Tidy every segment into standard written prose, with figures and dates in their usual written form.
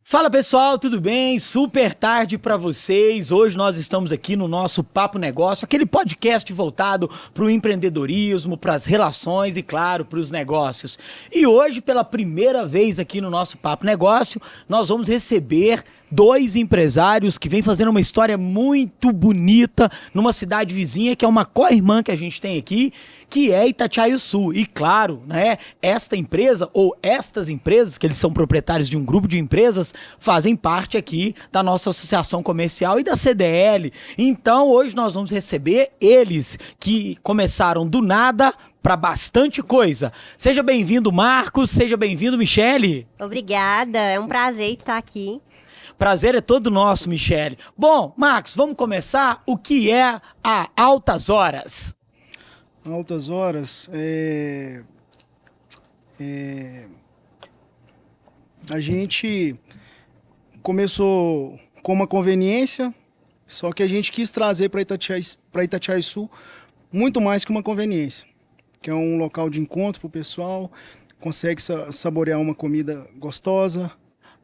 Fala pessoal, tudo bem? Super tarde para vocês. Hoje nós estamos aqui no nosso Papo Negócio, aquele podcast voltado para o empreendedorismo, para as relações e, claro, para os negócios. E hoje, pela primeira vez aqui no nosso Papo Negócio, nós vamos receber dois empresários que vêm fazendo uma história muito bonita numa cidade vizinha, que é uma co-irmã que a gente tem aqui, que é Itatiaia-Sul. E claro, né, esta empresa, ou estas empresas, que eles são proprietários de um grupo de empresas, fazem parte aqui da nossa associação comercial e da CDL. Então hoje nós vamos receber eles, que começaram do nada para bastante coisa. Seja bem-vindo, Marcos, seja bem-vindo, Michele. Obrigada, é um prazer estar aqui. Prazer é todo nosso, Michele. Bom, Marcos, vamos começar. O que é a Altas Horas? Altas Horas, a gente começou com uma conveniência, só que a gente quis trazer para Itatiaia-Sul muito mais que uma conveniência, que é um local de encontro para o pessoal, consegue saborear uma comida gostosa,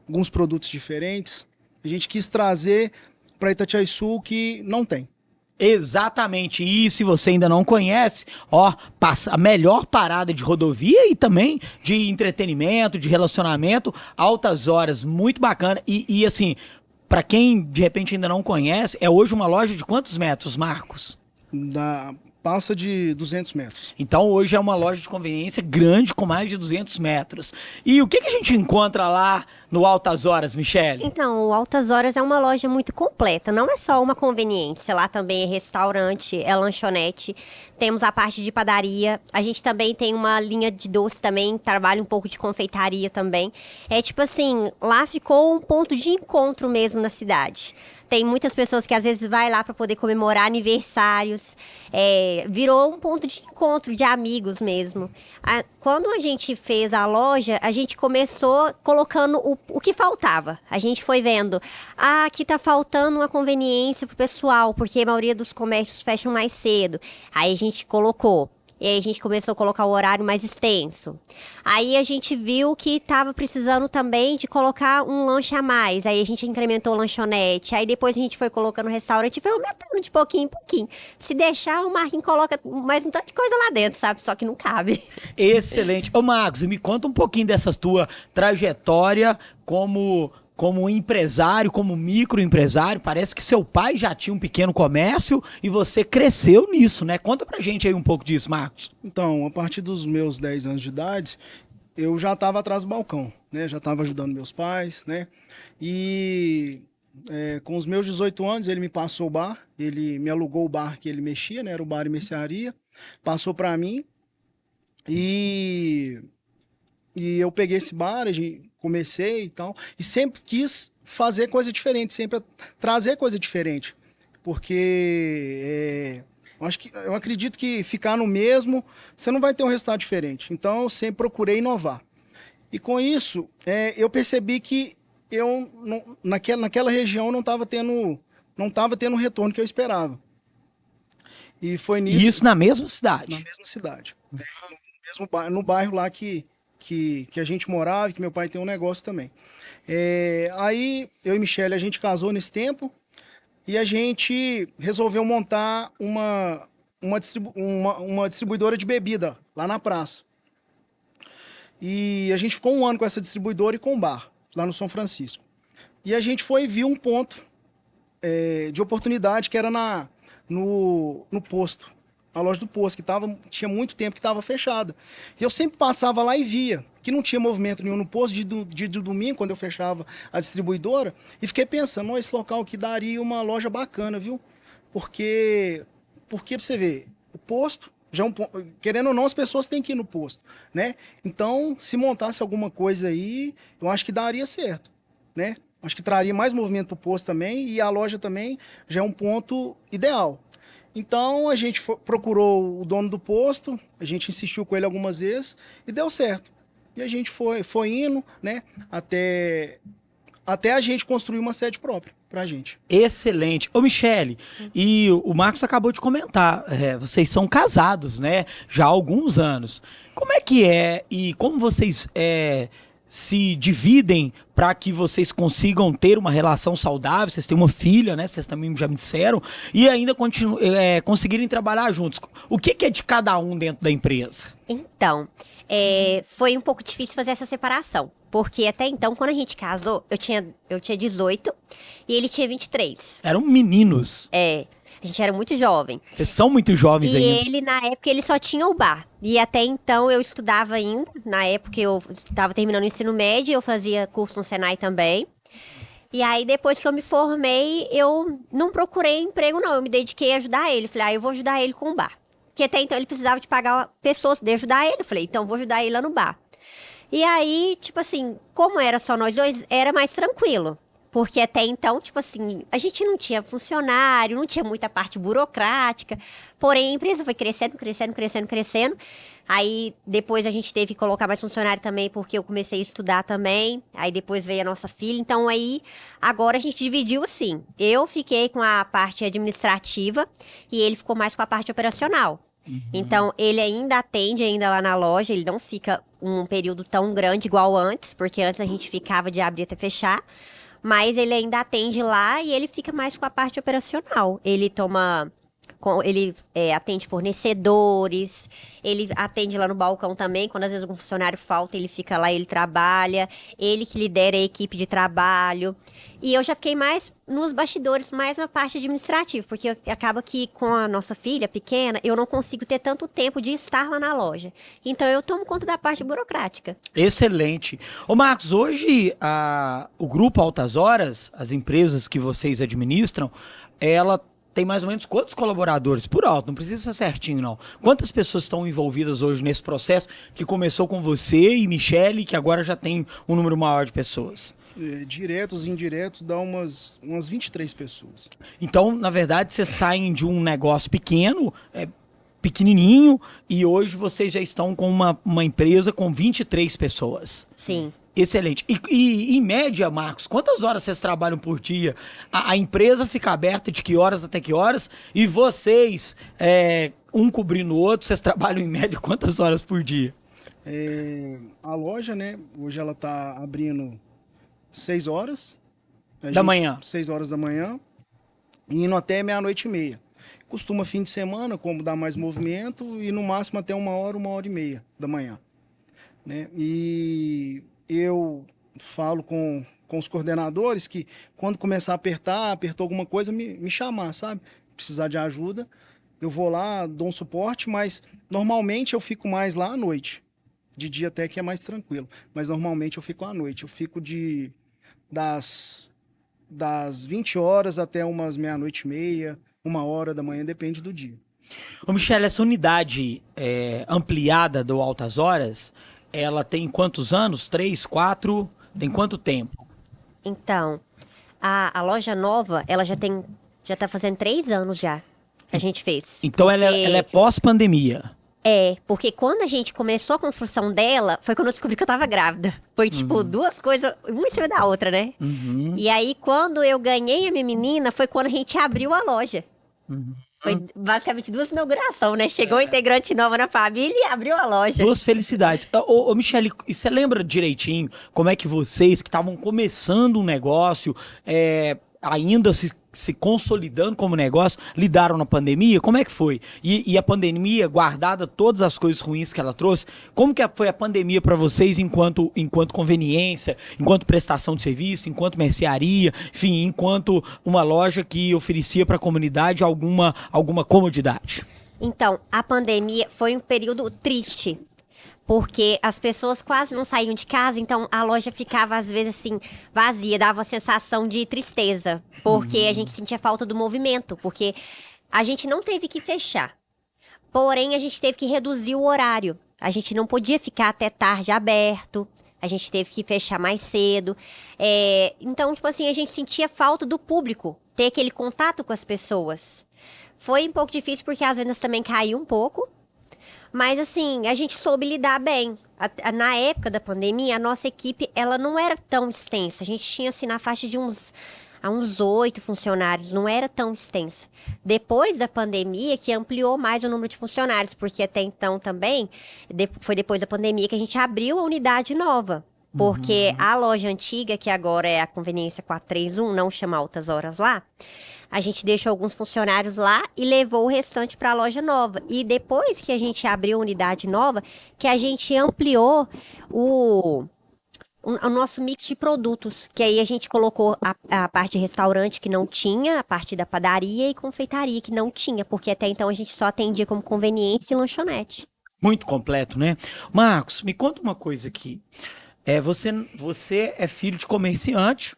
alguns produtos diferentes. A gente quis trazer para Itatiaia-Sul que não tem. Exatamente, e se você ainda não conhece, ó, passa a melhor parada de rodovia e também de entretenimento, de relacionamento, Altas Horas, muito bacana. E assim, para quem de repente ainda não conhece, é hoje uma loja de quantos metros, Marcos? Passa de 200 metros. Então hoje é uma loja de conveniência grande com mais de 200 metros. E o que a gente encontra lá no Altas Horas, Michele? Então, o Altas Horas é uma loja muito completa, não é só uma conveniência, lá também é restaurante, é lanchonete, temos a parte de padaria, a gente também tem uma linha de doce também, trabalha um pouco de confeitaria também. É tipo assim, lá ficou um ponto de encontro mesmo na cidade. Tem muitas pessoas que às vezes vai lá para poder comemorar aniversários, virou um ponto de encontro de amigos mesmo. Quando a gente fez a loja, a gente começou colocando o que faltava. A gente foi vendo, aqui tá faltando uma conveniência pro pessoal, porque a maioria dos comércios fecham mais cedo. Aí a gente colocou. E aí a gente começou a colocar o horário mais extenso. Aí a gente viu que estava precisando também de colocar um lanche a mais. Aí a gente incrementou o lanchonete. Aí depois a gente foi colocando o restaurante e foi aumentando de pouquinho em pouquinho. Se deixar, o Marquinhos coloca mais um tanto de coisa lá dentro, sabe? Só que não cabe. Excelente. Ô Marcos, me conta um pouquinho dessa tua trajetória como empresário, como microempresário. Parece que seu pai já tinha um pequeno comércio e você cresceu nisso, né? Conta pra gente aí um pouco disso, Marcos. Então, a partir dos meus 10 anos de idade, eu já estava atrás do balcão, né? Já estava ajudando meus pais, né? E com os meus 18 anos, ele me passou o bar, ele me alugou o bar que ele mexia, né? Era o bar e mercearia, passou para mim e eu peguei esse bar, comecei e tal, e sempre quis fazer coisa diferente, sempre trazer coisa diferente, porque eu acredito que ficar no mesmo, você não vai ter um resultado diferente. Então eu sempre procurei inovar. E com isso, eu percebi que eu naquela região não estava tendo o retorno que eu esperava. E foi nisso. E isso na mesma cidade? Na mesma cidade. No bairro lá que a gente morava, que meu pai tem um negócio também. Aí, eu e Michele, a gente casou nesse tempo e a gente resolveu montar uma distribuidora de bebida lá na praça. E a gente ficou um ano com essa distribuidora e com um bar, lá no São Francisco. E a gente foi e viu um ponto de oportunidade que era no posto. A loja do posto, que tinha muito tempo que estava fechada. E eu sempre passava lá e via que não tinha movimento nenhum no posto de domingo, quando eu fechava a distribuidora, e fiquei pensando, esse local aqui daria uma loja bacana, viu? Porque pra você ver, o posto, querendo ou não, as pessoas têm que ir no posto, né? Então, se montasse alguma coisa aí, eu acho que daria certo, né? Acho que traria mais movimento para o posto também, e a loja também já é um ponto ideal. Então a gente procurou o dono do posto, a gente insistiu com ele algumas vezes e deu certo. E a gente foi indo, né, até a gente construir uma sede própria pra gente. Excelente. Ô Michele, e o Marcos acabou de comentar, vocês são casados, né, já há alguns anos. Como é que é e como vocês se dividem para que vocês consigam ter uma relação saudável? Vocês têm uma filha, né? Vocês também já me disseram. E ainda conseguirem trabalhar juntos. O que é de cada um dentro da empresa? Então, foi um pouco difícil fazer essa separação. Porque até então, quando a gente casou, eu tinha 18 e ele tinha 23. Eram meninos. A gente era muito jovem. Vocês são muito jovens E ainda. ele, na época, ele só tinha o bar. E até então, eu estudava ainda. Na época, eu estava terminando o ensino médio, eu fazia curso no Senai também. E aí, depois que eu me formei, eu não procurei emprego, não. Eu me dediquei a ajudar ele. Falei, eu vou ajudar ele com o bar. Porque até então, ele precisava de pagar pessoas de ajudar ele. Eu falei, então, vou ajudar ele lá no bar. E aí, tipo assim, como era só nós dois, era mais tranquilo. Porque até então, tipo assim, a gente não tinha funcionário, não tinha muita parte burocrática. Porém, a empresa foi crescendo, crescendo, crescendo, crescendo. Aí, depois a gente teve que colocar mais funcionário também, porque eu comecei a estudar também. Aí, depois veio a nossa filha. Então, aí, agora a gente dividiu assim. Eu fiquei com a parte administrativa e ele ficou mais com a parte operacional. Então, ele ainda atende ainda lá na loja, ele não fica um período tão grande igual antes, porque antes a gente ficava de abrir até fechar. Mas ele ainda atende lá e ele fica mais com a parte operacional. Ele atende fornecedores, ele atende lá no balcão também. Quando às vezes algum funcionário falta, ele fica lá, ele trabalha. Ele que lidera a equipe de trabalho. E eu já fiquei mais nos bastidores, mais na parte administrativa, porque acaba que com a nossa filha pequena, eu não consigo ter tanto tempo de estar lá na loja. Então eu tomo conta da parte burocrática. Excelente. Ô Marcos, hoje o Grupo Altas Horas, as empresas que vocês administram, ela tem mais ou menos quantos colaboradores? Por alto, não precisa ser certinho, não. Quantas pessoas estão envolvidas hoje nesse processo que começou com você e Michele, que agora já tem um número maior de pessoas? Diretos e indiretos dá umas 23 pessoas. Então, na verdade, vocês saem de um negócio pequenininho, e hoje vocês já estão com uma empresa com 23 pessoas. Sim. Excelente. E em média, Marcos, quantas horas vocês trabalham por dia? A empresa fica aberta de que horas até que horas? E vocês, um cobrindo o outro, vocês trabalham em média quantas horas por dia? A loja, né, hoje ela tá abrindo 6 horas. Da manhã? 6 horas da manhã. E indo até 00:30. Costuma fim de semana, como dá mais movimento, e no máximo até 1h, 1h30 da manhã. Né? E eu falo com os coordenadores que quando começar a apertou alguma coisa, me chamar, sabe? Precisar de ajuda, eu vou lá, dou um suporte, mas normalmente eu fico mais lá à noite. De dia até que é mais tranquilo, mas normalmente eu fico à noite. Eu fico das 20 horas até umas 00:30, 1h da manhã, depende do dia. Ô Michele, essa unidade ampliada do Altas Horas, ela tem quantos anos? 3, 4? Tem quanto tempo? Então, a loja nova, ela já tá fazendo 3 anos já que a gente fez. Então ela é pós-pandemia. Porque quando a gente começou a construção dela, foi quando eu descobri que eu tava grávida. Foi tipo duas coisas, uma em cima da outra, né? E aí, quando eu ganhei a minha menina, foi quando a gente abriu a loja. Foi basicamente 2 inaugurações, né? Chegou um integrante nova na família e abriu a loja. 2 felicidades. Ô Michele, você lembra direitinho como é que vocês que estavam começando um negócio, ainda se consolidando como negócio, lidaram na pandemia? Como é que foi? E a pandemia, guardada todas as coisas ruins que ela trouxe, como que foi a pandemia para vocês enquanto conveniência, enquanto prestação de serviço, enquanto mercearia, enfim, enquanto uma loja que oferecia para a comunidade alguma comodidade? Então, a pandemia foi um período triste. Porque as pessoas quase não saíam de casa, então a loja ficava, às vezes, assim, vazia, dava uma sensação de tristeza. Porque a gente sentia falta do movimento, porque a gente não teve que fechar. Porém, a gente teve que reduzir o horário. A gente não podia ficar até tarde aberto, a gente teve que fechar mais cedo. Então, tipo assim, a gente sentia falta do público, ter aquele contato com as pessoas. Foi um pouco difícil porque as vendas também caíram um pouco. Mas, assim, a gente soube lidar bem. Na época da pandemia, a nossa equipe, ela não era tão extensa. A gente tinha, assim, na faixa de uns 8 funcionários, não era tão extensa. Depois da pandemia, que ampliou mais o número de funcionários, porque até então também, foi depois da pandemia que a gente abriu a unidade nova. Porque a loja antiga, que agora é a Conveniência 431, não chama Altas Horas lá, a gente deixou alguns funcionários lá e levou o restante para a loja nova. E depois que a gente abriu a unidade nova, que a gente ampliou o nosso mix de produtos, que aí a gente colocou a parte de restaurante que não tinha, a parte da padaria e confeitaria que não tinha, porque até então a gente só atendia como conveniência e lanchonete. Muito completo, né? Marcos, me conta uma coisa aqui. Você é filho de comerciante,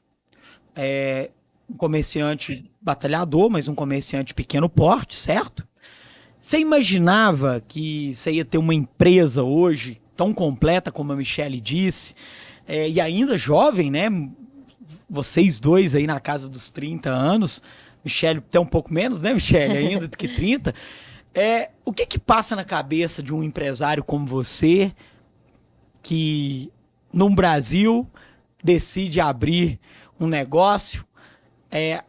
um comerciante batalhador, mas um comerciante de pequeno porte, certo? Você imaginava que você ia ter uma empresa hoje tão completa como a Michele disse, e ainda jovem, né? Vocês dois aí na casa dos 30 anos, Michele até um pouco menos, né, Michele? Ainda do que 30. O que passa na cabeça de um empresário como você, que no Brasil decide abrir um negócio,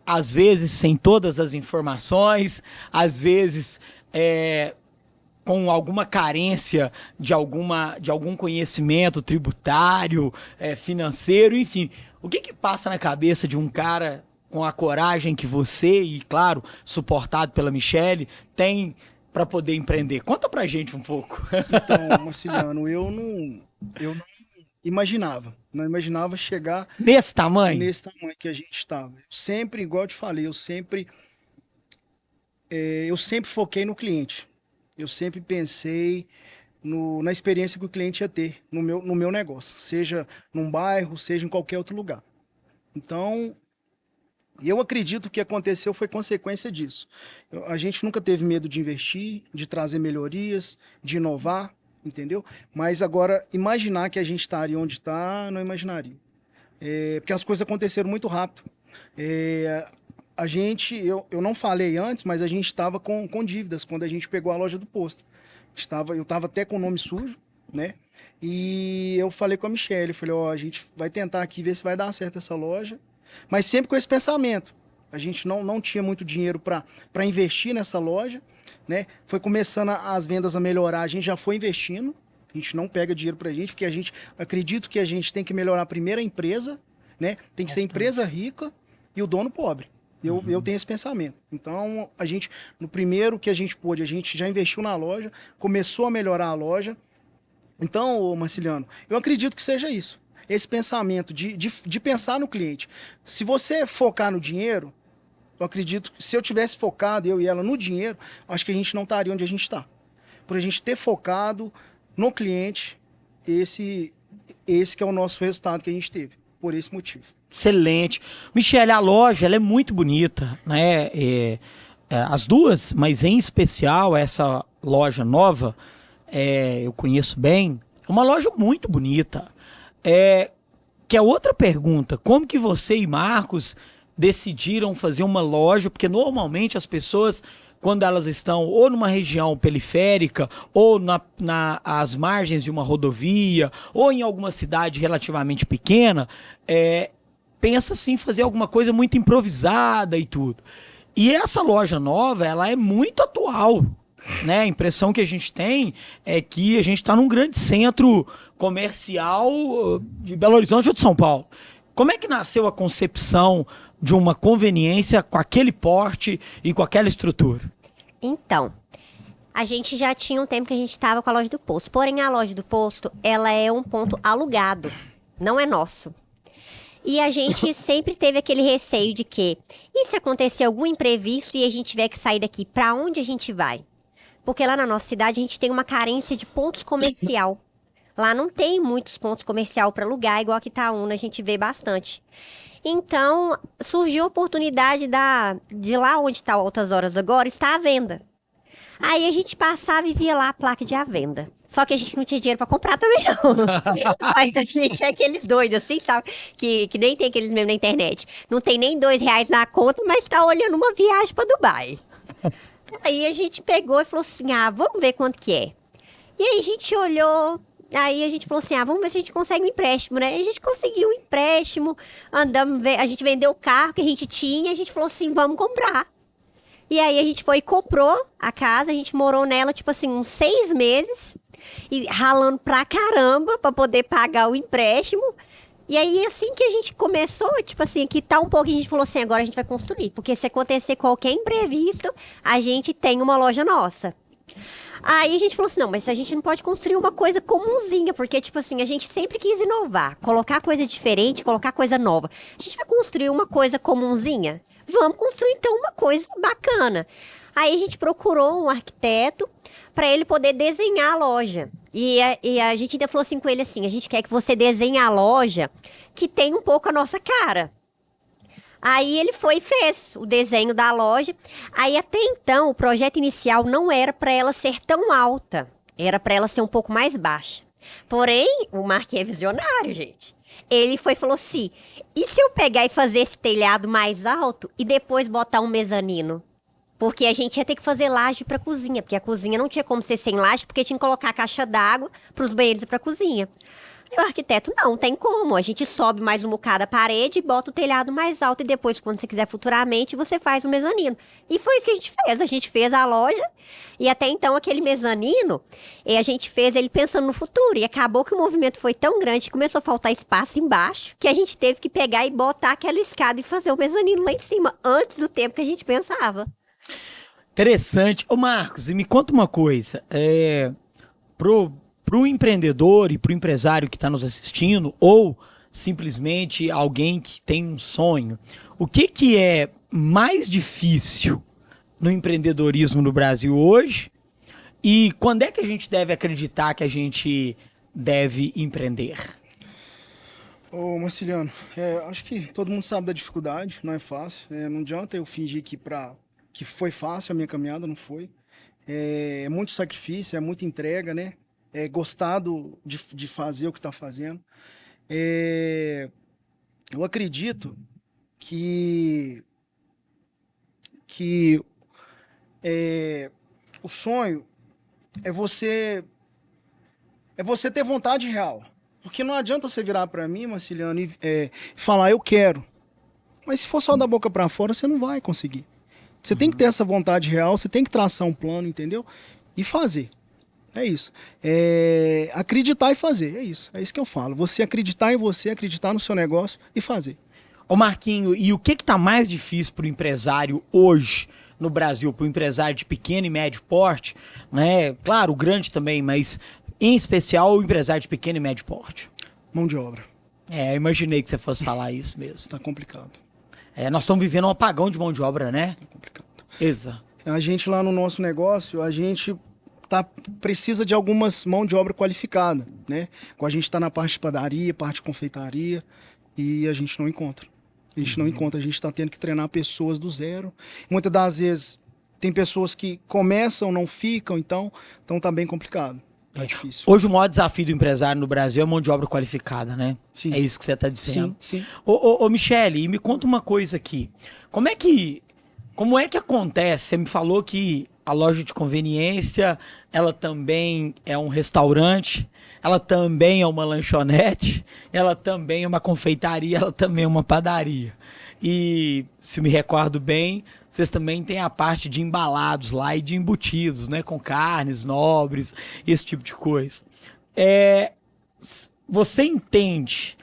às vezes sem todas as informações, às vezes com alguma carência de algum conhecimento tributário, financeiro, enfim. O que passa na cabeça de um cara com a coragem que você, e claro, suportado pela Michele, tem para poder empreender? Conta pra gente um pouco. Então, Marciliano, eu não imaginava chegar nesse tamanho que a gente estava. Sempre, igual eu te falei, eu sempre foquei no cliente. Eu sempre pensei na experiência que o cliente ia ter no meu negócio, seja num bairro, seja em qualquer outro lugar. Então, eu acredito que o que aconteceu foi consequência disso. A gente nunca teve medo de investir, de trazer melhorias, de inovar, entendeu? Mas agora, imaginar que a gente estaria onde está, não imaginaria. Porque as coisas aconteceram muito rápido. Eu não falei antes, mas a gente estava com dívidas quando a gente pegou a loja do posto. Eu estava até com o nome sujo, né? E eu falei com a Michele, falei, a gente vai tentar aqui ver se vai dar certo essa loja, mas sempre com esse pensamento. A gente não tinha muito dinheiro para investir nessa loja, né? Foi começando as vendas a melhorar, a gente já foi investindo, a gente não pega dinheiro pra gente, porque acredito que a gente tem que melhorar primeiro a empresa, né? Tem que ser empresa rica e o dono pobre. Eu tenho esse pensamento. Então, no primeiro que a gente pôde, a gente já investiu na loja, começou a melhorar a loja. Então, Marciliano, eu acredito que seja isso. Esse pensamento de pensar no cliente. Se você focar no dinheiro, eu acredito que se eu tivesse focado, eu e ela, no dinheiro, acho que a gente não estaria onde a gente está. Por a gente ter focado no cliente, esse que é o nosso resultado que a gente teve, por esse motivo. Excelente. Michele, a loja ela é muito bonita, né? As duas, mas em especial essa loja nova, eu conheço bem, é uma loja muito bonita. Que é outra pergunta, como que você e Marcos decidiram fazer uma loja? Porque normalmente as pessoas, quando elas estão ou numa região periférica, ou às margens de uma rodovia, ou em alguma cidade relativamente pequena, pensa assim, fazer alguma coisa muito improvisada e tudo. E essa loja nova, ela é muito atual, né? A impressão que a gente tem é que a gente está num grande centro comercial de Belo Horizonte ou de São Paulo. Como é que nasceu a concepção de uma conveniência com aquele porte e com aquela estrutura? Então, a gente já tinha um tempo que a gente estava com a loja do posto. Porém, a loja do posto, ela é um ponto alugado, não é nosso. E a gente sempre teve aquele receio de que, e se acontecer algum imprevisto e a gente tiver que sair daqui, para onde a gente vai? Porque lá na nossa cidade a gente tem uma carência de pontos comercial. Lá não tem muitos pontos comercial para alugar, igual aqui em Itaúna a gente vê bastante. Então, surgiu a oportunidade de lá onde está Altas Horas agora, está à venda. Aí a gente passava e via lá a placa de à venda. Só que a gente não tinha dinheiro pra comprar também, não. Mas a gente é aqueles doidos, assim, sabe? Que nem tem aqueles mesmo na internet. Não tem nem R$2 na conta, mas tá olhando uma viagem pra Dubai. Aí a gente pegou e falou assim, vamos ver quanto que é. E aí a gente olhou, aí a gente falou assim, vamos ver se a gente consegue um empréstimo, né? E a gente conseguiu um empréstimo, a gente vendeu o carro que a gente tinha, a gente falou assim, vamos comprar. E aí a gente foi e comprou a casa, a gente morou nela, tipo assim, uns 6 meses. e ralando pra caramba pra poder pagar o empréstimo. E aí, assim que a gente começou, tipo assim, que tá um pouco, a gente falou assim, agora a gente vai construir. Porque se acontecer qualquer imprevisto, a gente tem uma loja nossa. Aí a gente falou assim, não, mas a gente não pode construir uma coisa comunzinha, porque, tipo assim, a gente sempre quis inovar, colocar coisa diferente, colocar coisa nova. A gente vai construir uma coisa comunzinha? Vamos construir, então, uma coisa bacana. Aí a gente procurou um arquiteto para ele poder desenhar a loja. E a gente ainda falou assim com ele assim, a gente quer que você desenhe a loja que tem um pouco a nossa cara. Aí ele foi e fez o desenho da loja. Aí até então o projeto inicial não era para ela ser tão alta, era para ela ser um pouco mais baixa. Porém, o Mark é visionário, gente. Ele foi e falou assim: e se eu pegar e fazer esse telhado mais alto e depois botar um mezanino? Porque a gente ia ter que fazer laje para cozinha, porque a cozinha não tinha como ser sem laje, porque tinha que colocar a caixa d'água para os banheiros e para a cozinha. E o arquiteto, não tem como. A gente sobe mais um bocado a parede e bota o telhado mais alto. E depois, quando você quiser futuramente, você faz o mezanino. E foi isso que a gente fez. A gente fez a loja. E até então, aquele mezanino, a gente fez ele pensando no futuro. E acabou que o movimento foi tão grande que começou a faltar espaço embaixo, que a gente teve que pegar e botar aquela escada e fazer o mezanino lá em cima, antes do tempo que a gente pensava. Interessante. Ô Marcos, e me conta uma coisa. Pro empreendedor e pro empresário que está nos assistindo, ou simplesmente alguém que tem um sonho, o que é mais difícil no empreendedorismo no Brasil hoje? E quando é que a gente deve acreditar que a gente deve empreender? Ô, Marciliano, acho que todo mundo sabe da dificuldade, não é fácil. Não adianta eu fingir que foi fácil a minha caminhada, não foi. É muito sacrifício, é muita entrega, né? É gostar de fazer o que está fazendo. Eu acredito que o sonho é você ter vontade real. Porque não adianta você virar para mim, Marciliano, e falar eu quero. Mas se for só da boca para fora, você não vai conseguir. Você tem que ter essa vontade real, você tem que traçar um plano, entendeu? E fazer. É isso. Acreditar e fazer, é isso. É isso que eu falo. Você acreditar em você, acreditar no seu negócio e fazer. Ô Marquinho, e o que tá mais difícil pro empresário hoje no Brasil, pro empresário de pequeno e médio porte, né? Claro, o grande também, mas em especial o empresário de pequeno e médio porte? Mão de obra. Eu imaginei que você fosse falar isso mesmo. Tá complicado. Nós estamos vivendo um apagão de mão de obra, né? Tá complicado. Exato. A gente lá no nosso negócio, a gente precisa de algumas mão de obra qualificada, né? A gente está na parte de padaria, parte de confeitaria, e a gente não encontra. A gente está tendo que treinar pessoas do zero. Muitas das vezes tem pessoas que começam, não ficam, então tá bem complicado. Tá difícil. Hoje o maior desafio do empresário no Brasil é a mão de obra qualificada, né? Sim. É isso que você está dizendo. Sim. Ô Michele, e me conta uma coisa aqui. Como é que acontece? Você me falou que a loja de conveniência, ela também é um restaurante, ela também é uma lanchonete, ela também é uma confeitaria, ela também é uma padaria. E, se me recordo bem, vocês também têm a parte de embalados lá e de embutidos, né? Com carnes nobres, esse tipo de coisa. Você entende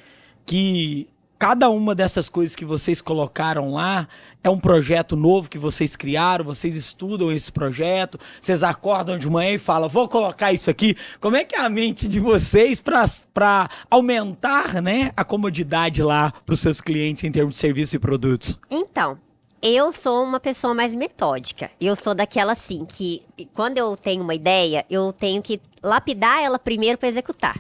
que cada uma dessas coisas que vocês colocaram lá é um projeto novo que vocês criaram, vocês estudam esse projeto, vocês acordam de manhã e falam, vou colocar isso aqui. Como é que é a mente de vocês para aumentar, né, a comodidade lá para os seus clientes em termos de serviços e produtos? Então, eu sou uma pessoa mais metódica. Eu sou daquela assim, que quando eu tenho uma ideia, eu tenho que lapidar ela primeiro para executar.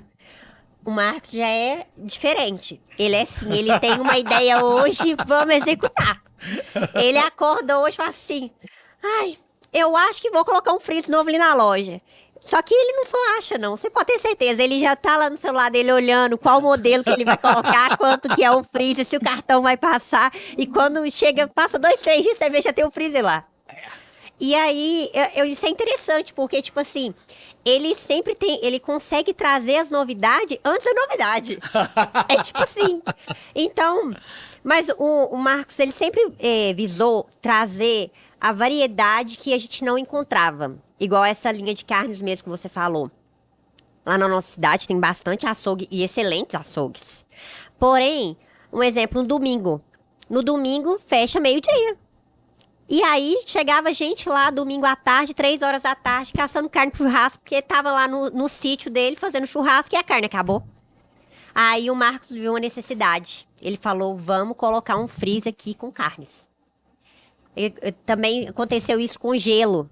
O Marcos já é diferente. Ele é assim, ele tem uma ideia hoje, vamos executar. Ele acorda hoje e fala assim, ai, eu acho que vou colocar um freezer novo ali na loja. Só que ele não só acha, não. Você pode ter certeza. Ele já tá lá no celular dele olhando qual modelo que ele vai colocar, quanto que é o freezer, se o cartão vai passar. E quando chega, passa 2, 3 dias, você vê, já tem o freezer lá. E aí, isso é interessante, porque, tipo assim, ele sempre ele consegue trazer as novidades antes da novidade. É tipo assim. Então, mas o Marcos, ele sempre visou trazer a variedade que a gente não encontrava. Igual essa linha de carnes mesmo que você falou. Lá na nossa cidade tem bastante açougue e excelentes açougues. Porém, um exemplo, no domingo. No domingo, fecha meio-dia. E aí, chegava gente lá domingo à tarde, 3 horas da tarde, caçando carne pro churrasco, porque tava lá no sítio dele fazendo churrasco e a carne acabou. Aí o Marcos viu uma necessidade. Ele falou, vamos colocar um freezer aqui com carnes. Também aconteceu isso com gelo.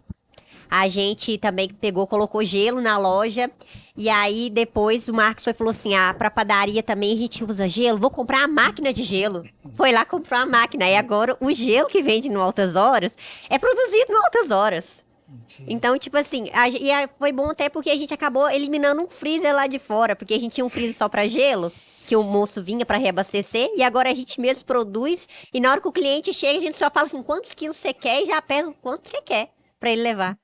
A gente também pegou, colocou gelo na loja. E aí, depois, o Marcos falou assim, pra padaria também a gente usa gelo. Vou comprar a máquina de gelo. Foi lá comprar a máquina. E agora, o gelo que vende no Altas Horas é produzido no Altas Horas. Então, tipo assim, foi bom até porque a gente acabou eliminando um freezer lá de fora. Porque a gente tinha um freezer só pra gelo, que o moço vinha pra reabastecer. E agora a gente mesmo produz. E na hora que o cliente chega, a gente só fala assim, quantos quilos você quer? E já pesa o quanto que quer pra ele levar.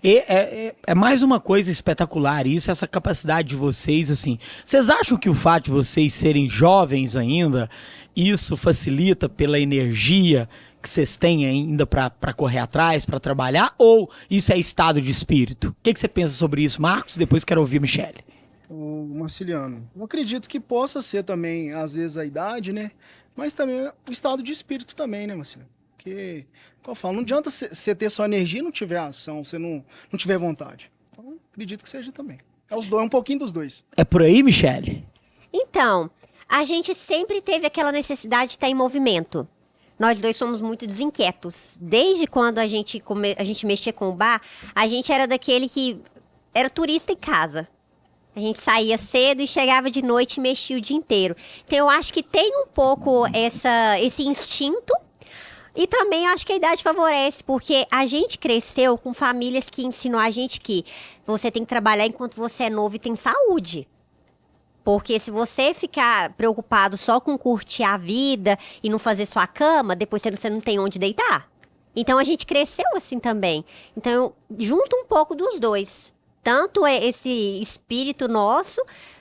É mais uma coisa espetacular isso, essa capacidade de vocês, assim. Vocês acham que o fato de vocês serem jovens ainda, isso facilita pela energia que vocês têm ainda pra correr atrás, pra trabalhar? Ou isso é estado de espírito? O que você pensa sobre isso, Marcos? Depois quero ouvir a Michele. O Marciliano, eu acredito que possa ser também, às vezes, a idade, né? Mas também o estado de espírito também, né, Marciliano? Porque, como eu falo, não adianta você ter só energia e não tiver ação, você não tiver vontade. Então, acredito que seja também. É os dois, um pouquinho dos dois. É por aí, Michele? Então, a gente sempre teve aquela necessidade de estar em movimento. Nós dois somos muito desinquietos. Desde quando a gente mexia com o bar, a gente era daquele que era turista em casa. A gente saía cedo e chegava de noite e mexia o dia inteiro. Então, eu acho que tem um pouco esse instinto. E também acho que a idade favorece, porque a gente cresceu com famílias que ensinam a gente que você tem que trabalhar enquanto você é novo e tem saúde. Porque se você ficar preocupado só com curtir a vida e não fazer sua cama, depois você não tem onde deitar. Então a gente cresceu assim também. Então junto um pouco dos dois. Tanto esse espírito nosso,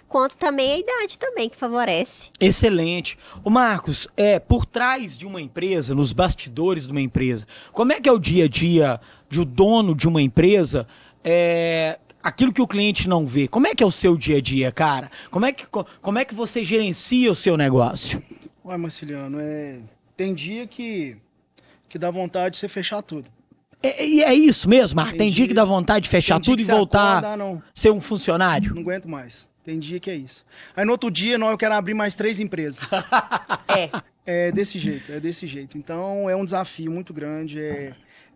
quanto também a idade também que favorece. Excelente. Ô Marcos, por trás de uma empresa, nos bastidores de uma empresa, como é que é o dia a dia de um dono de uma empresa, aquilo que o cliente não vê? Como é que é o seu dia a dia, cara? Como é que você gerencia o seu negócio? Ué, Marciliano, tem dia que dá vontade de você fechar tudo. E é isso mesmo, Marcos? Tem dia que dá vontade de fechar tudo e voltar a ser um funcionário? Não aguento mais. Tem dia que é isso. Aí no outro dia, eu quero abrir mais 3 empresas. É desse jeito. Então, é um desafio muito grande,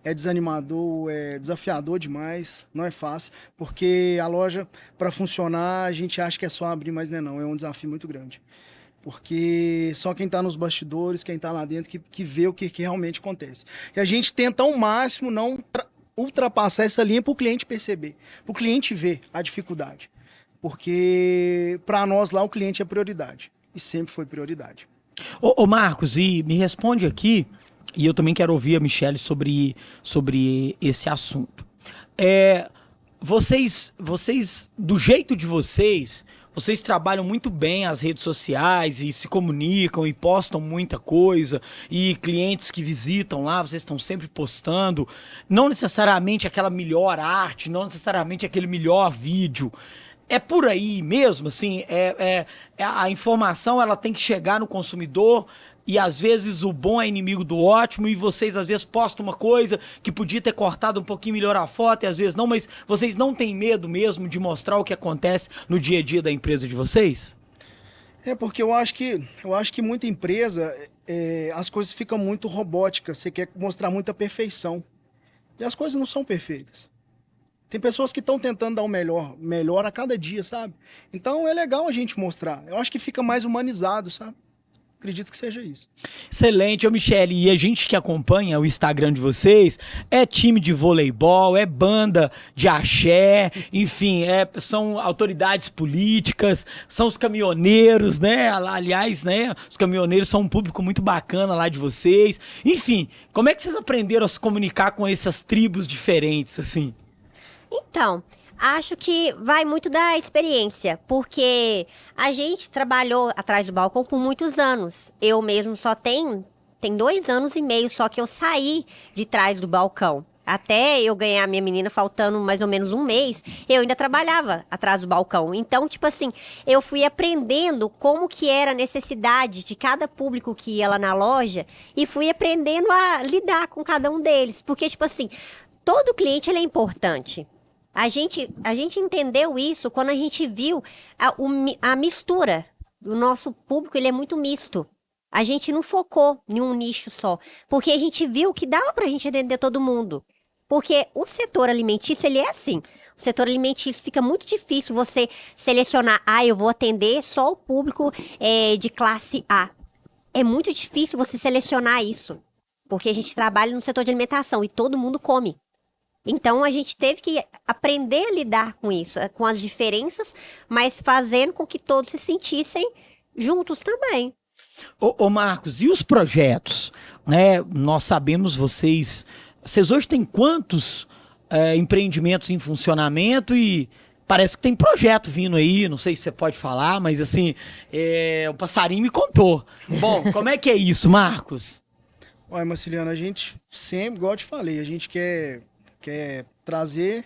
é desanimador, é desafiador demais, não é fácil, porque a loja, para funcionar, a gente acha que é só abrir, mas não é um desafio muito grande. Porque só quem está nos bastidores, quem está lá dentro, que vê o que realmente acontece. E a gente tenta ao máximo não ultrapassar essa linha para o cliente perceber, para o cliente ver a dificuldade. Porque para nós lá o cliente é prioridade. E sempre foi prioridade. Ô Marcos, e me responde aqui, e eu também quero ouvir a Michele sobre esse assunto. Vocês, do jeito de vocês trabalham muito bem as redes sociais e se comunicam e postam muita coisa, e clientes que visitam lá, vocês estão sempre postando, não necessariamente aquela melhor arte, não necessariamente aquele melhor vídeo. É por aí mesmo, assim, a informação ela tem que chegar no consumidor e às vezes o bom é inimigo do ótimo e vocês às vezes postam uma coisa que podia ter cortado um pouquinho melhor a foto e às vezes não, mas vocês não têm medo mesmo de mostrar o que acontece no dia a dia da empresa de vocês? Porque eu acho que muita empresa, as coisas ficam muito robóticas, você quer mostrar muita perfeição e as coisas não são perfeitas. Tem pessoas que estão tentando dar o melhor a cada dia, sabe? Então é legal a gente mostrar. Eu acho que fica mais humanizado, sabe? Acredito que seja isso. Excelente, ô Michele. E a gente que acompanha o Instagram de vocês é time de voleibol, é banda de axé, enfim, são autoridades políticas, são os caminhoneiros, né? Aliás, né? Os caminhoneiros são um público muito bacana lá de vocês. Enfim, como é que vocês aprenderam a se comunicar com essas tribos diferentes, assim? Então, acho que vai muito da experiência, porque a gente trabalhou atrás do balcão por muitos anos. Eu mesmo só tem 2 anos e meio só que eu saí de trás do balcão. Até eu ganhar minha menina faltando mais ou menos um mês, eu ainda trabalhava atrás do balcão. Então, tipo assim, eu fui aprendendo como que era a necessidade de cada público que ia lá na loja e fui aprendendo a lidar com cada um deles. Porque, tipo assim, todo cliente ele é importante. A gente entendeu isso quando a gente viu a mistura. O nosso público ele é muito misto. A gente não focou em um nicho só, porque a gente viu que dava pra gente atender todo mundo. Porque o setor alimentício, ele é assim. O setor alimentício fica muito difícil você selecionar, eu vou atender só o público de classe A. É muito difícil você selecionar isso, porque a gente trabalha no setor de alimentação e todo mundo come. Então, a gente teve que aprender a lidar com isso, com as diferenças, mas fazendo com que todos se sentissem juntos também. Ô Marcos, e os projetos? Né? Nós sabemos vocês hoje têm quantos empreendimentos em funcionamento e parece que tem projeto vindo aí, não sei se você pode falar, mas assim, o passarinho me contou. Bom, como é que é isso, Marcos? Olha, Marciliano, a gente sempre, igual eu te falei, a gente quer trazer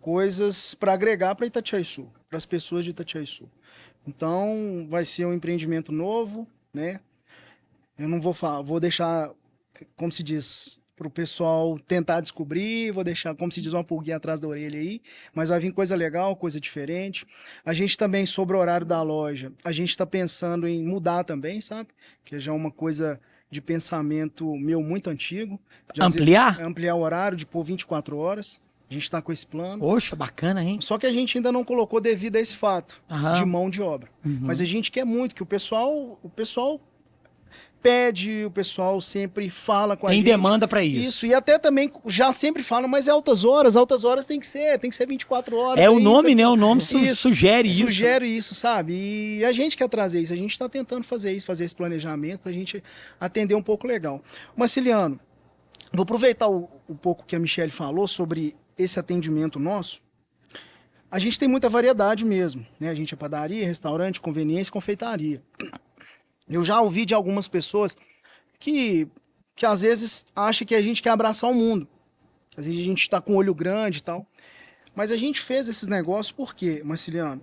coisas para agregar para Itatiaiçu, para as pessoas de Itatiaiçu. Então, vai ser um empreendimento novo, né? Eu não vou falar, vou deixar, como se diz, para o pessoal tentar descobrir, vou deixar, como se diz, uma pulguinha atrás da orelha aí, mas vai vir coisa legal, coisa diferente. A gente também, sobre o horário da loja, a gente está pensando em mudar também, sabe? Que já é uma coisa de pensamento meu muito antigo. De ampliar? Ampliar o horário, de pôr 24 horas. A gente está com esse plano. Poxa, bacana, hein? Só que a gente ainda não colocou devido a esse fato de mão de obra. Mas a gente quer muito que o pessoal pede, o pessoal sempre fala com a gente. Tem demanda para isso. Isso, e até também já sempre falam, mas é altas horas tem que ser 24 horas. É o nome, né? O nome sugere isso. Sugere isso, sabe? E a gente quer trazer isso, a gente está tentando fazer isso, fazer esse planejamento para a gente atender um pouco legal. Marciliano, vou aproveitar um pouco que a Michelle falou sobre esse atendimento nosso. A gente tem muita variedade mesmo, né? A gente é padaria, restaurante, conveniência, confeitaria. Eu já ouvi de algumas pessoas que às vezes acham que a gente quer abraçar o mundo. Às vezes a gente está com o olho grande e tal. Mas a gente fez esses negócios por quê, Marciliano?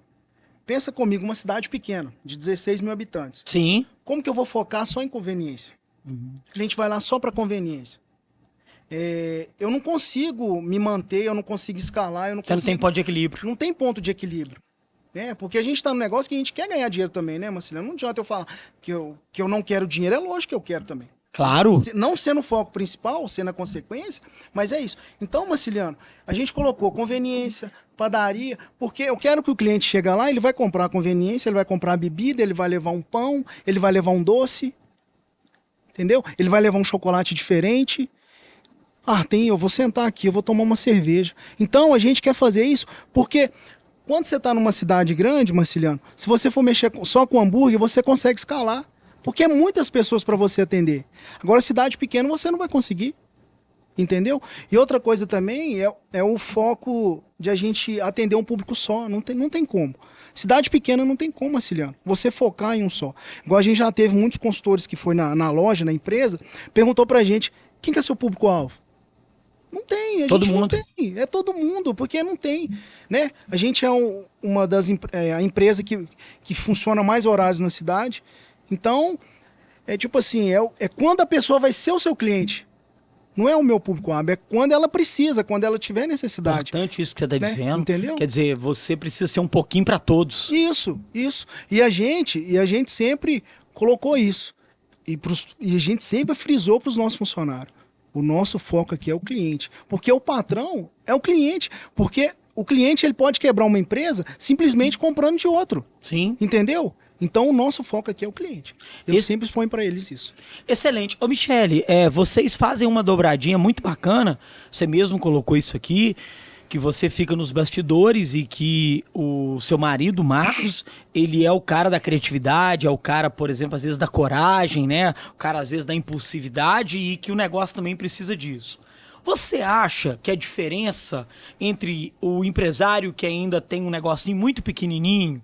Pensa comigo, uma cidade pequena, de 16 mil habitantes. Sim. Como que eu vou focar só em conveniência? O cliente vai lá só para conveniência. Eu não consigo me manter, eu não consigo escalar. Você não tem ponto de equilíbrio. Não tem ponto de equilíbrio. Porque a gente está num negócio que a gente quer ganhar dinheiro também, né, Marciliano? Não adianta eu falar que eu não quero dinheiro, é lógico que eu quero também. Claro. Não sendo o foco principal, sendo a consequência, mas é isso. Então, Marciliano, a gente colocou conveniência, padaria, porque eu quero que o cliente chegue lá, ele vai comprar a conveniência, ele vai comprar a bebida, ele vai levar um pão, ele vai levar um doce, entendeu? Ele vai levar um chocolate diferente. Eu vou sentar aqui, eu vou tomar uma cerveja. Então, a gente quer fazer isso porque quando você está numa cidade grande, Marciliano, se você for mexer só com hambúrguer, você consegue escalar. Porque é muitas pessoas para você atender. Agora, cidade pequena, você não vai conseguir. Entendeu? E outra coisa também é o foco de a gente atender um público só. Não tem como. Cidade pequena não tem como, Marciliano. Você focar em um só. Igual a gente já teve muitos consultores que foi na loja, na empresa, perguntou pra gente, quem que é seu público-alvo? Não tem, todo mundo. Não tem. É todo mundo, porque não tem, né? A gente é uma das a empresa que funciona mais horários na cidade. Então, é tipo assim, é quando a pessoa vai ser o seu cliente. Não é o meu público-alvo, é quando ela precisa, quando ela tiver necessidade. Importante isso que você está dizendo. Entendeu? Quer dizer, você precisa ser um pouquinho para todos. Isso. E a gente sempre colocou isso. E a gente sempre frisou para os nossos funcionários. O nosso foco aqui é o cliente. Porque o patrão é o cliente. Porque o cliente ele pode quebrar uma empresa simplesmente comprando de outro. Sim. Entendeu? Então o nosso foco aqui é o cliente. Eu sempre exponho para eles isso. Excelente. Ô Michele, vocês fazem uma dobradinha muito bacana. Você mesmo colocou isso aqui. Que você fica nos bastidores e que o seu marido, Marcos, ele é o cara da criatividade, é o cara, por exemplo, às vezes da coragem, né? O cara, às vezes, da impulsividade e que o negócio também precisa disso. Você acha que a diferença entre o empresário que ainda tem um negocinho muito pequenininho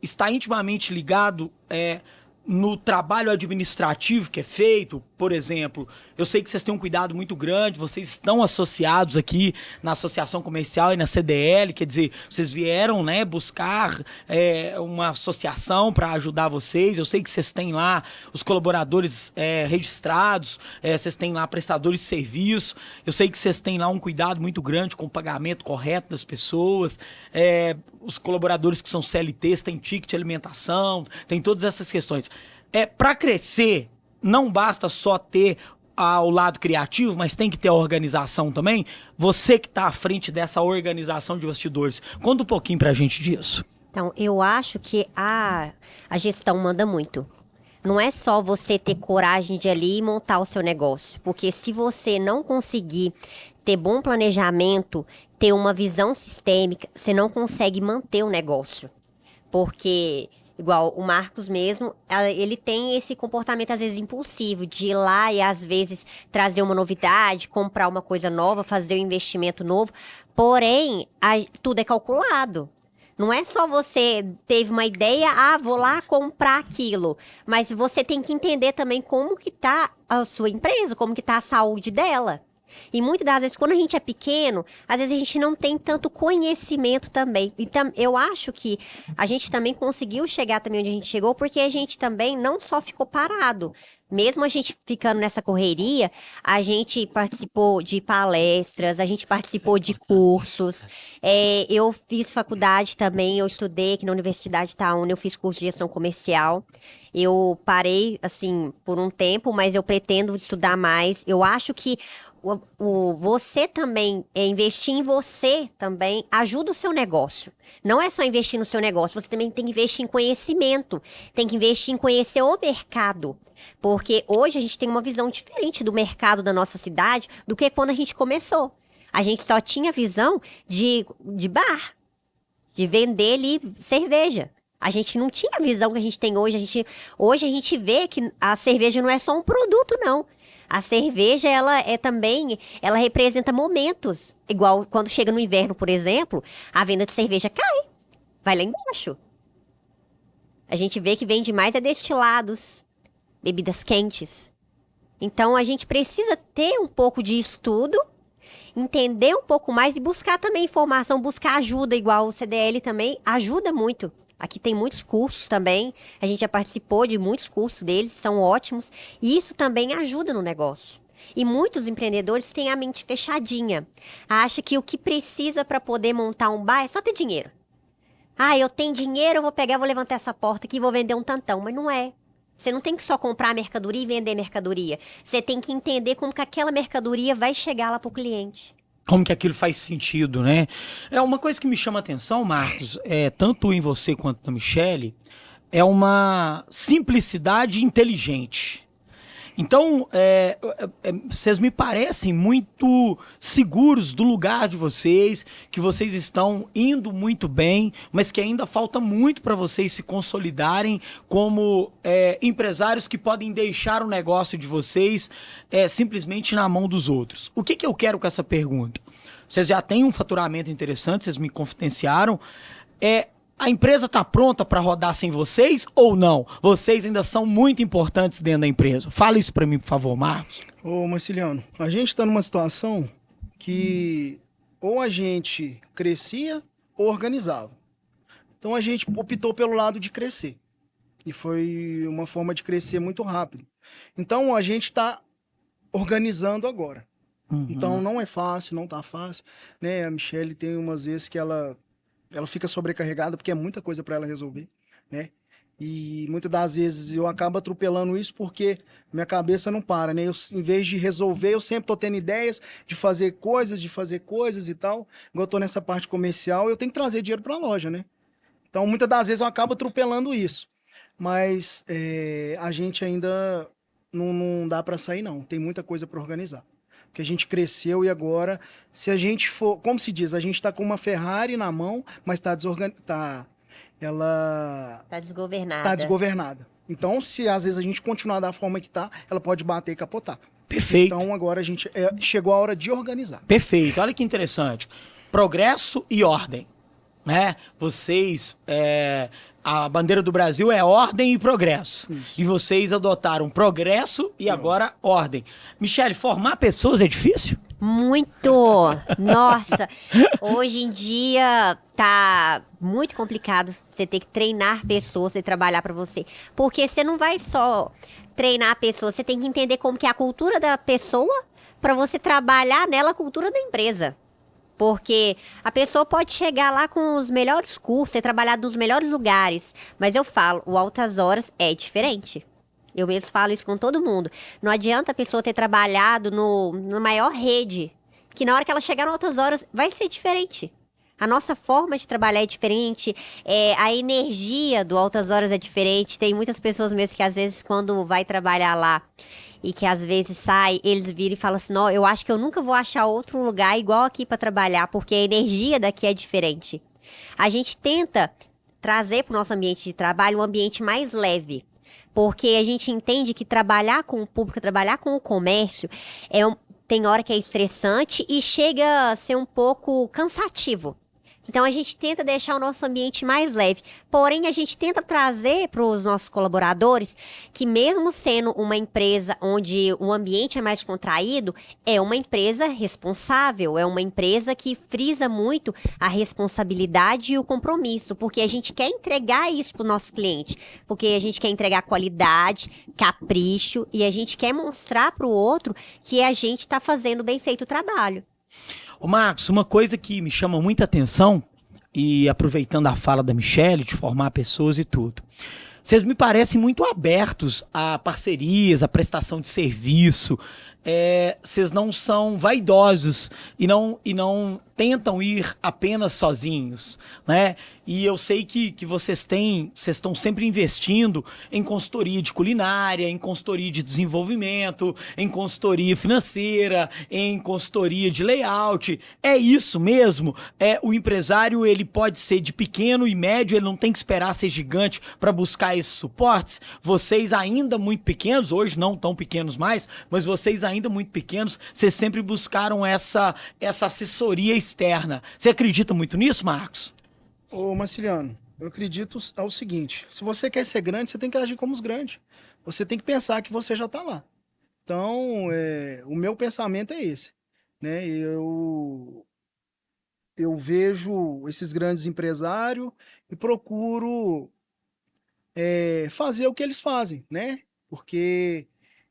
está intimamente ligado no trabalho administrativo que é feito, por exemplo, eu sei que vocês têm um cuidado muito grande, vocês estão associados aqui na Associação Comercial e na CDL, quer dizer, vocês vieram, né, buscar uma associação para ajudar vocês. Eu sei que vocês têm lá os colaboradores registrados, vocês têm lá prestadores de serviço, eu sei que vocês têm lá um cuidado muito grande com o pagamento correto das pessoas, os colaboradores que são CLTs têm ticket de alimentação, tem todas essas questões. Para crescer, não basta só ter o lado criativo, mas tem que ter a organização também. Você que está à frente dessa organização de bastidores, conta um pouquinho pra gente disso. Então, eu acho que a gestão manda muito. Não é só você ter coragem de ir ali e montar o seu negócio. Porque se você não conseguir ter bom planejamento, ter uma visão sistêmica, você não consegue manter o negócio. Porque... igual o Marcos mesmo, ele tem esse comportamento às vezes impulsivo, de ir lá e às vezes trazer uma novidade, comprar uma coisa nova, fazer um investimento novo. Porém, tudo é calculado. Não é só você teve uma ideia, vou lá comprar aquilo. Mas você tem que entender também como que tá a sua empresa, como que tá a saúde dela. E muitas das vezes, quando a gente é pequeno, às vezes a gente não tem tanto conhecimento também. Então, eu acho que a gente também conseguiu chegar também onde a gente chegou, porque a gente também não só ficou parado. Mesmo a gente ficando nessa correria, a gente participou de palestras, a gente participou de cursos. Eu fiz faculdade também, eu estudei aqui na Universidade Itaúna, eu fiz curso de gestão comercial. Eu parei, assim, por um tempo, mas eu pretendo estudar mais. Eu acho que você também, investir em você também ajuda o seu negócio. Não é só investir no seu negócio, você também tem que investir em conhecimento, tem que investir em conhecer o mercado. Porque hoje a gente tem uma visão diferente do mercado da nossa cidade do que quando a gente começou. A gente só tinha visão de bar, de vender ali cerveja. A gente não tinha a visão que a gente tem hoje. Hoje a gente vê que a cerveja não é só um produto, não. A cerveja, ela representa momentos. Igual quando chega no inverno, por exemplo, a venda de cerveja cai. Vai lá embaixo. A gente vê que vende mais destilados, bebidas quentes. Então, a gente precisa ter um pouco de estudo, entender um pouco mais e buscar também informação, buscar ajuda, igual o CDL também ajuda muito. Aqui tem muitos cursos também, a gente já participou de muitos cursos deles, são ótimos, e isso também ajuda no negócio. E muitos empreendedores têm a mente fechadinha, acham que o que precisa para poder montar um bar é só ter dinheiro. Eu tenho dinheiro, eu vou pegar, vou levantar essa porta aqui e vou vender um tantão, mas não é. Você não tem que só comprar mercadoria e vender mercadoria, você tem que entender como que aquela mercadoria vai chegar lá para o cliente. Como que aquilo faz sentido, né? Uma coisa que me chama a atenção, Marcos, tanto em você quanto na Michele, é uma simplicidade inteligente. Então, vocês me parecem muito seguros do lugar de vocês, que vocês estão indo muito bem, mas que ainda falta muito para vocês se consolidarem como empresários que podem deixar o negócio de vocês simplesmente na mão dos outros. O que eu quero com essa pergunta? Vocês já têm um faturamento interessante, vocês me confidenciaram. A empresa está pronta para rodar sem vocês ou não? Vocês ainda são muito importantes dentro da empresa. Fala isso para mim, por favor, Marcos. Ô, Marciliano, a gente está numa situação que ou a gente crescia ou organizava. Então a gente optou pelo lado de crescer. E foi uma forma de crescer muito rápido. Então a gente está organizando agora. Uhum. Então não é fácil, não está fácil, né? A Michele tem umas vezes que ela fica sobrecarregada porque é muita coisa para ela resolver, né? E muitas das vezes eu acabo atropelando isso porque minha cabeça não para, né? Em vez de resolver, eu sempre tô tendo ideias de fazer coisas e tal. Igual eu tô nessa parte comercial, eu tenho que trazer dinheiro para a loja, né? Então, muitas das vezes eu acabo atropelando isso. Mas a gente ainda não dá para sair, não. Tem muita coisa para organizar. Porque a gente cresceu e agora, se a gente for, como se diz, a gente está com uma Ferrari na mão, mas ela tá desgovernada. Tá desgovernada. Então, se às vezes a gente continuar da forma que tá, ela pode bater e capotar. Perfeito. Então, agora a gente chegou a hora de organizar. Perfeito. Olha que interessante. Progresso e ordem. Né? Vocês A bandeira do Brasil é ordem e progresso. Isso. E vocês adotaram progresso e agora ordem. Michele, formar pessoas é difícil? Muito! Nossa! Hoje em dia tá muito complicado você ter que treinar pessoas e trabalhar para você. Porque você não vai só treinar a pessoa, você tem que entender como que é a cultura da pessoa para você trabalhar nela a cultura da empresa. Porque a pessoa pode chegar lá com os melhores cursos, ter trabalhado nos melhores lugares. Mas eu falo, o Altas Horas é diferente. Eu mesmo falo isso com todo mundo. Não adianta a pessoa ter trabalhado na maior rede, que na hora que ela chegar no Altas Horas vai ser diferente. A nossa forma de trabalhar é diferente, a energia do Altas Horas é diferente. Tem muitas pessoas mesmo que às vezes quando vai trabalhar lá e que às vezes sai, eles viram e falam assim, não, eu acho que eu nunca vou achar outro lugar igual aqui para trabalhar, porque a energia daqui é diferente. A gente tenta trazer para o nosso ambiente de trabalho um ambiente mais leve. Porque a gente entende que trabalhar com o público, trabalhar com o comércio, tem hora que é estressante e chega a ser um pouco cansativo. Então, a gente tenta deixar o nosso ambiente mais leve. Porém, a gente tenta trazer para os nossos colaboradores que mesmo sendo uma empresa onde o ambiente é mais contraído, é uma empresa responsável, é uma empresa que frisa muito a responsabilidade e o compromisso, porque a gente quer entregar isso para o nosso cliente, porque a gente quer entregar qualidade, capricho e a gente quer mostrar para o outro que a gente está fazendo bem feito o trabalho. Ô Marcos, uma coisa que me chama muita atenção, e aproveitando a fala da Michele, de formar pessoas e tudo, vocês me parecem muito abertos a parcerias, a prestação de serviço, vocês não são vaidosos e não tentam ir apenas sozinhos, né? E eu sei que vocês estão sempre investindo em consultoria de culinária, em consultoria de desenvolvimento, em consultoria financeira, em consultoria de layout. É isso mesmo? O empresário, ele pode ser de pequeno e médio, ele não tem que esperar ser gigante para buscar esses suportes. Vocês ainda muito pequenos, hoje não tão pequenos mais, mas vocês ainda muito pequenos, vocês sempre buscaram essa assessoria externa. Você acredita muito nisso, Marcos? Ô, Marciliano, eu acredito ao seguinte, se você quer ser grande, você tem que agir como os grandes. Você tem que pensar que você já está lá. Então, o meu pensamento é esse, né? Eu vejo esses grandes empresários e procuro fazer o que eles fazem, né? Porque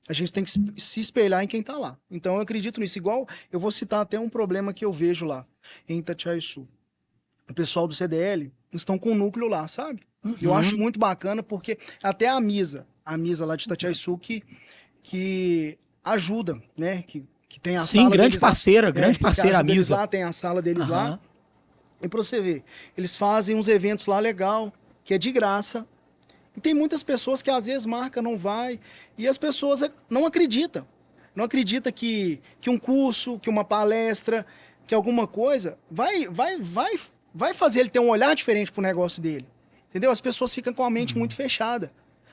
a gente tem que se espelhar em quem está lá. Então, eu acredito nisso. Igual, eu vou citar até um problema que eu vejo lá, em Itatiaia-Sul. O pessoal do CDL estão com um núcleo lá, sabe? Eu acho muito bacana, porque até a Misa lá de Itatiaia-Sul, que ajuda, né? Que tem a Sim, sala grande deles parceira, lá, grande parceira a Misa. Lá, tem a sala deles lá. Aham. E pra você ver, eles fazem uns eventos lá legal, que é de graça. E tem muitas pessoas que às vezes marca, não vai, e as pessoas não acreditam. Não acredita que um curso, que uma palestra, que alguma coisa vai fazer ele ter um olhar diferente pro negócio dele. Entendeu? As pessoas ficam com a mente muito fechada.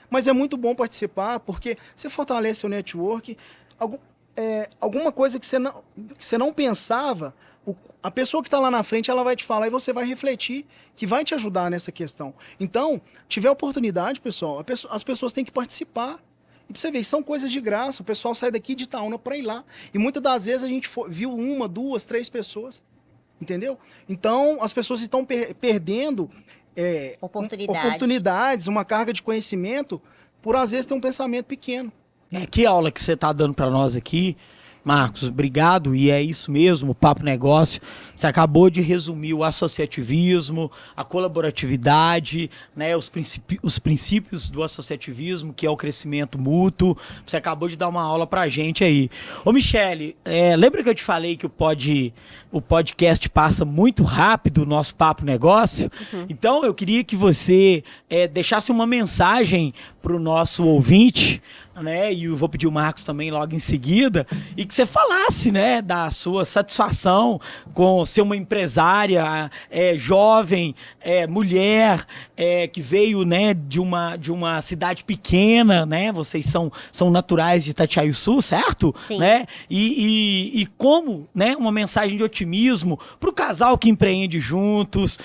Mas é muito bom participar, porque você fortalece seu network. Alguma coisa que você não pensava, a pessoa que está lá na frente, ela vai te falar e você vai refletir, que vai te ajudar nessa questão. Então, tiver oportunidade, pessoal, as pessoas têm que participar. E pra você ver, são coisas de graça. O pessoal sai daqui de Itaúna para ir lá. E muitas das vezes a gente viu 1, 2, 3 pessoas. Entendeu? Então, as pessoas estão perdendo oportunidades, uma carga de conhecimento, por às vezes ter um pensamento pequeno. Que aula que você está dando para nós aqui, Marcos, obrigado, e é isso mesmo, o Papo Negócio. Você acabou de resumir o associativismo, a colaboratividade, né, os princípios do associativismo, que é o crescimento mútuo. Você acabou de dar uma aula pra gente aí. Ô Michele, lembra que eu te falei que o podcast passa muito rápido, o nosso Papo Negócio? Então eu queria que você deixasse uma mensagem pro nosso ouvinte, né, e eu vou pedir o Marcos também logo em seguida, e que você falasse, né, da sua satisfação com ser uma empresária jovem, mulher, que veio, né, de uma cidade pequena, né, vocês são naturais de Itatiaiuçu, certo? Sim. Né? E como, né, uma mensagem de otimismo pro casal que empreende juntos,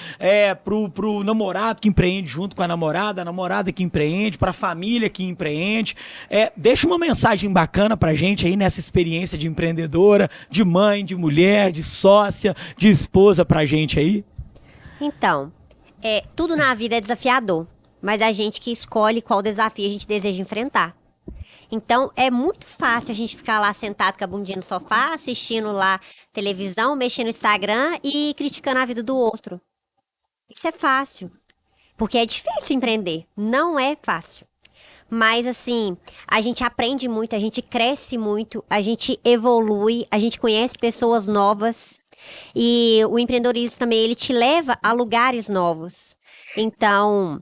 pro namorado que empreende junto com a namorada que empreende, pra família que empreende. Deixa uma mensagem bacana pra gente aí nessa experiência de empreendedora, de mãe, de mulher, de sócia, de esposa pra gente aí. Então, tudo na vida é desafiador, mas a gente que escolhe qual desafio a gente deseja enfrentar. Então, é muito fácil a gente ficar lá sentado com a bundinha no sofá, assistindo lá televisão, mexendo no Instagram e criticando a vida do outro. Isso é fácil, porque é difícil empreender, não é fácil. Mas, assim, a gente aprende muito, a gente cresce muito, a gente evolui, a gente conhece pessoas novas. E o empreendedorismo também, ele te leva a lugares novos. Então,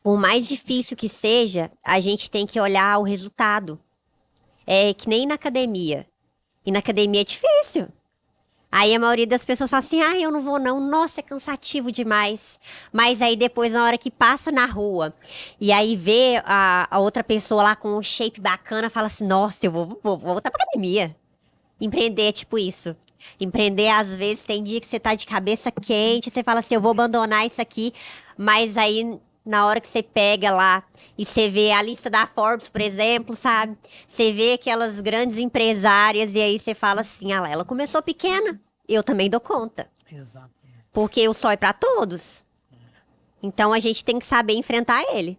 por mais difícil que seja, a gente tem que olhar o resultado. É que nem na academia. E na academia é difícil. Aí a maioria das pessoas fala assim, eu não vou não, nossa, é cansativo demais. Mas aí depois, na hora que passa na rua, e aí vê a outra pessoa lá com um shape bacana, fala assim, nossa, eu vou voltar pra academia. Empreender é tipo isso. Empreender, às vezes, tem dia que você tá de cabeça quente, você fala assim, eu vou abandonar isso aqui, mas aí, na hora que você pega lá e você vê a lista da Forbes, por exemplo, sabe? Você vê aquelas grandes empresárias e aí você fala assim, lá, ela começou pequena, eu também dou conta. Exato. Porque o sol é pra todos. Então, a gente tem que saber enfrentar ele.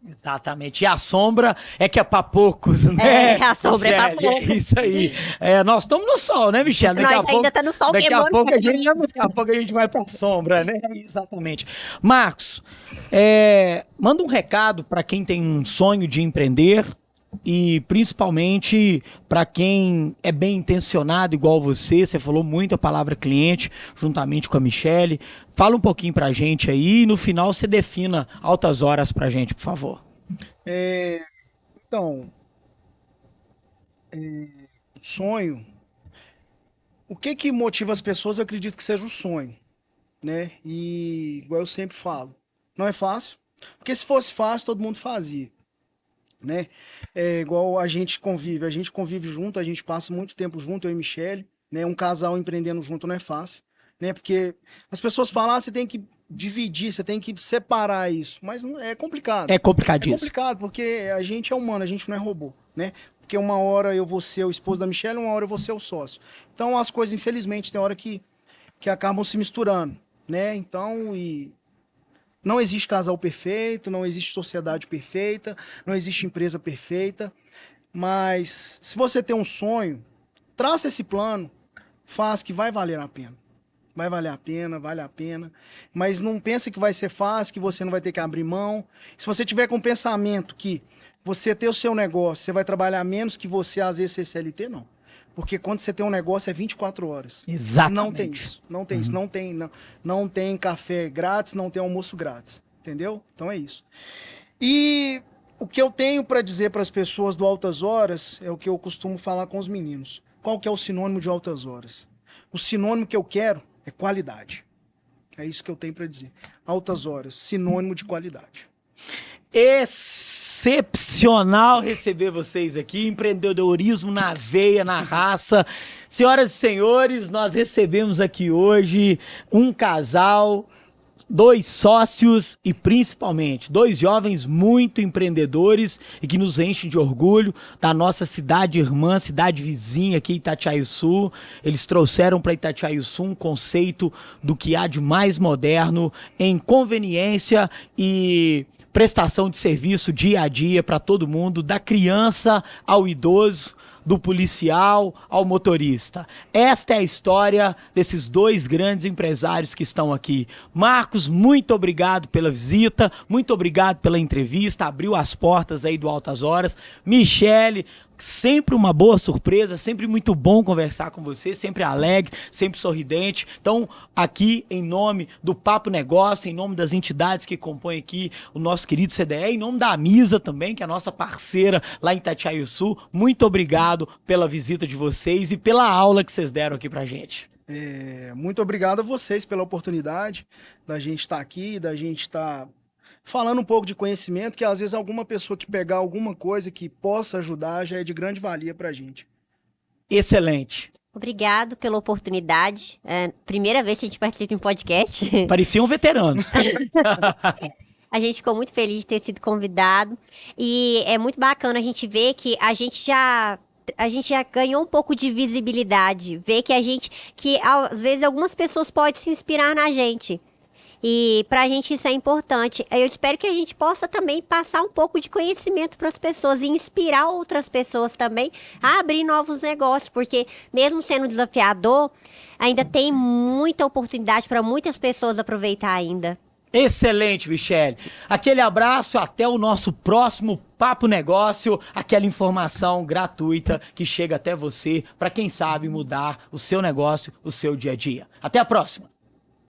Exatamente. E a sombra é que é pra poucos, né? A sombra é pra Michele? poucos. É isso aí. Nós estamos no sol, né, Michele? Nós ainda tá no sol daqui a queimando. pouco a gente vai pra sombra, né? Exatamente. Marcos, manda um recado para quem tem um sonho de empreender e principalmente para quem é bem intencionado igual você falou muito a palavra cliente juntamente com a Michele. Fala um pouquinho pra gente aí e no final você defina altas horas pra gente, por favor. Então, sonho. O que motiva as pessoas, eu acredito que seja o sonho, né? E igual eu sempre falo, não é fácil, porque se fosse fácil todo mundo fazia, né? É igual a gente convive junto, a gente passa muito tempo junto, eu e Michele, né? Um casal empreendendo junto não é fácil, né? Porque as pessoas falam, você tem que dividir, você tem que separar isso, mas é complicado. É complicadíssimo. É complicado, porque a gente é humano, a gente não é robô, né? Porque uma hora eu vou ser o esposo da Michele, uma hora eu vou ser o sócio. Então as coisas, infelizmente, tem hora que acabam se misturando, né? Então, não existe casal perfeito, não existe sociedade perfeita, não existe empresa perfeita, mas se você tem um sonho, traça esse plano, faz que vai valer a pena. Vai valer a pena, vale a pena. Mas não pensa que vai ser fácil, que você não vai ter que abrir mão. Se você tiver com o pensamento que você ter o seu negócio, você vai trabalhar menos que você, às vezes, ser CLT, não. Porque quando você tem um negócio é 24 horas. Exatamente. Não tem isso. Não tem isso. Não tem café grátis, não tem almoço grátis. Entendeu? Então é isso. E o que eu tenho para dizer para as pessoas do Altas Horas é o que eu costumo falar com os meninos. Qual que é o sinônimo de Altas Horas? O sinônimo que eu quero é qualidade. É isso que eu tenho para dizer. Altas Horas, sinônimo de qualidade. Excepcional receber vocês aqui, empreendedorismo na veia, na raça. Senhoras e senhores, nós recebemos aqui hoje um casal, 2 sócios e principalmente 2 jovens muito empreendedores e que nos enchem de orgulho da nossa cidade irmã, cidade vizinha aqui, Itatiaiuçu. Eles trouxeram para Itatiaiuçu um conceito do que há de mais moderno em conveniência e prestação de serviço dia a dia para todo mundo, da criança ao idoso. do policial ao motorista. Esta é a história desses dois grandes empresários que estão aqui. Marcos, muito obrigado pela visita, muito obrigado pela entrevista, abriu as portas aí do Altas Horas. Michele, sempre uma boa surpresa, sempre muito bom conversar com você, sempre alegre, sempre sorridente. Então, aqui, em nome do Papo Negócio, em nome das entidades que compõem aqui o nosso querido CDE, em nome da Misa também, que é a nossa parceira lá em Itatiaiuçu, muito obrigado pela visita de vocês e pela aula que vocês deram aqui pra gente. Muito obrigado a vocês pela oportunidade da gente estar aqui, da gente estar falando um pouco de conhecimento, que às vezes alguma pessoa que pegar alguma coisa que possa ajudar já é de grande valia pra gente. Excelente. Obrigado pela oportunidade. Primeira vez que a gente participa em podcast. Pareciam veteranos. A gente ficou muito feliz de ter sido convidado. E é muito bacana a gente ver que a gente já ganhou um pouco de visibilidade. Ver que às vezes algumas pessoas podem se inspirar na gente. E pra gente isso é importante. Eu espero que a gente possa também passar um pouco de conhecimento para as pessoas e inspirar outras pessoas também a abrir novos negócios, porque mesmo sendo desafiador, ainda tem muita oportunidade para muitas pessoas aproveitar ainda. Excelente, Michele. Aquele abraço, até o nosso próximo Papo Negócio, aquela informação gratuita que chega até você para quem sabe mudar o seu negócio, o seu dia a dia. Até a próxima.